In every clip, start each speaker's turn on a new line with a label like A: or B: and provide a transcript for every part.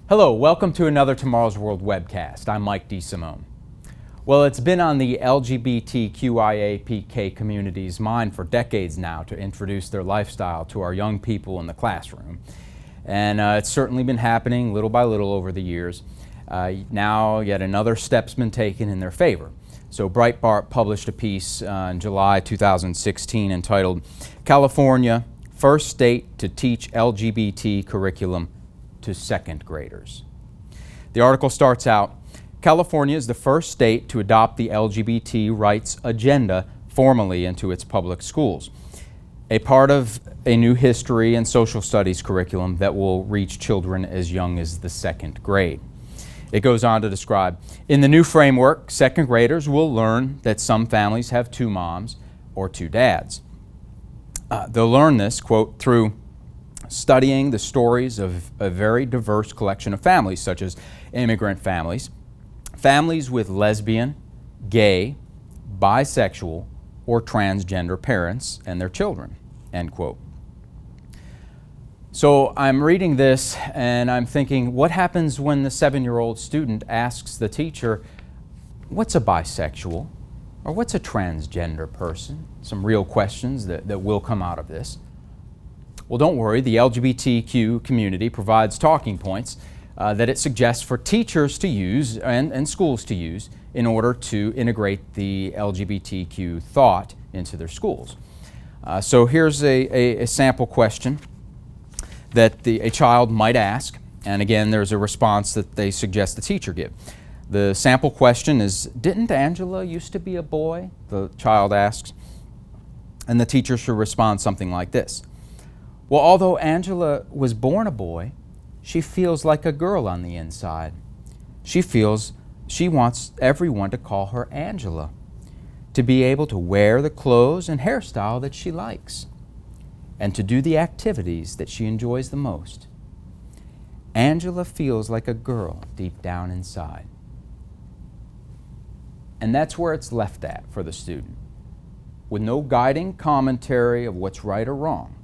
A: Hello, welcome to another Tomorrow's World webcast. I'm Mike DeSimone. Well, it's been on the LGBTQIAPK community's mind for decades now to introduce their lifestyle to our young people in the classroom. And it's certainly been happening little by little over the years. Now yet another step's been taken in their favor. So Breitbart published a piece in July 2016 entitled, "California, First State to Teach LGBT Curriculum to Second Graders." The article starts out, "California is the first state to adopt the LGBT rights agenda formally into its public schools, a part of a new history and social studies curriculum that will reach children as young as the second grade." It goes on to describe, "In the new framework, second graders will learn that some families have two moms or two dads. They'll learn this, quote, through studying the stories of a very diverse collection of families, such as immigrant families, families with lesbian, gay, bisexual, or transgender parents and their children," end quote. So I'm reading this and I'm thinking, what happens when the 7-year-old student asks the teacher, what's a bisexual? Or what's a transgender person? Some real questions that will come out of this. Well, don't worry, the LGBTQ community provides talking points that it suggests for teachers to use and schools to use in order to integrate the LGBTQ thought into their schools. So here's a sample question that a child might ask, and again, there's a response that they suggest the teacher give. The sample question is, "Didn't Angela used to be a boy?" the child asks. And the teacher should respond something like this: "Well, although Angela was born a boy, she feels like a girl on the inside. She wants everyone to call her Angela, to be able to wear the clothes and hairstyle that she likes, and to do the activities that she enjoys the most. Angela feels like a girl deep down inside." And that's where it's left at for the student, with no guiding commentary of what's right or wrong.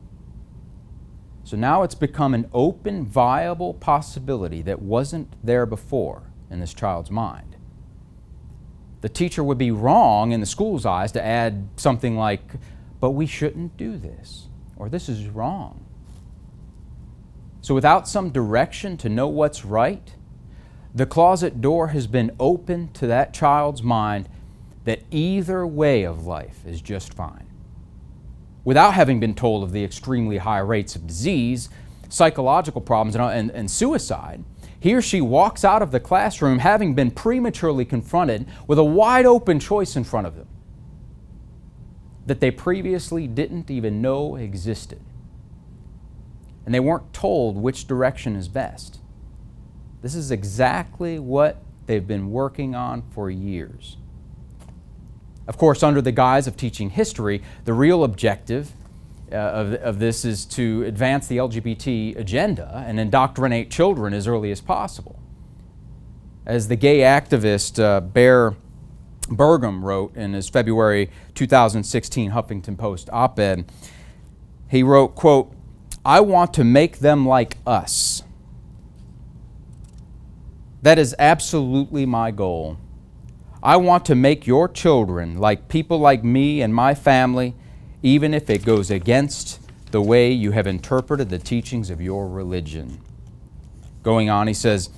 A: So now it's become an open, viable possibility that wasn't there before in this child's mind. The teacher would be wrong in the school's eyes to add something like, "But we shouldn't do this," or "This is wrong." So without some direction to know what's right, the closet door has been opened to that child's mind that either way of life is just fine. Without having been told of the extremely high rates of disease, psychological problems, and suicide, he or she walks out of the classroom having been prematurely confronted with a wide open choice in front of them that they previously didn't even know existed. And they weren't told which direction is best. This is exactly what they've been working on for years. Of course, under the guise of teaching history, the real objective of this is to advance the LGBT agenda and indoctrinate children as early as possible. As the gay activist Bear Burgum wrote in his February 2016 Huffington Post op-ed, he wrote, quote, "I want to make them like us. That is absolutely my goal. I want to make your children like people like me and my family, even if it goes against the way you have interpreted the teachings of your religion." Going on, he says,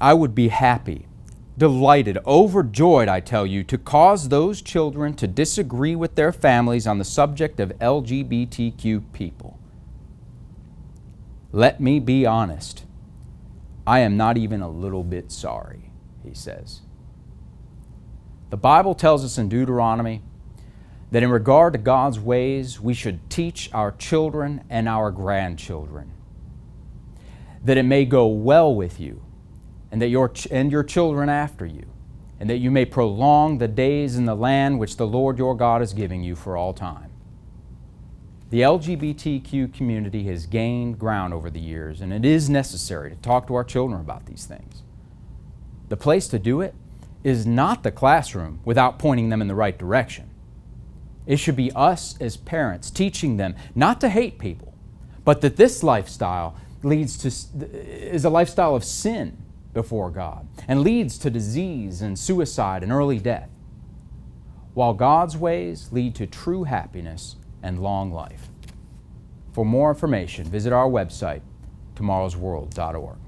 A: "I would be happy, delighted, overjoyed, I tell you, to cause those children to disagree with their families on the subject of LGBTQ people. Let me be honest. I am not even a little bit sorry," he says. The Bible tells us in Deuteronomy that in regard to God's ways, we should teach our children and our grandchildren, that it may go well with you, and that your children after you, and that you may prolong the days in the land which the Lord your God is giving you for all time. The LGBTQ community has gained ground over the years, and it is necessary to talk to our children about these things. The place to do it is not the classroom without pointing them in the right direction. It should be us as parents teaching them not to hate people, but that this lifestyle is a lifestyle of sin before God and leads to disease and suicide and early death, while God's ways lead to true happiness and long life. For more information, visit our website, tomorrowsworld.org.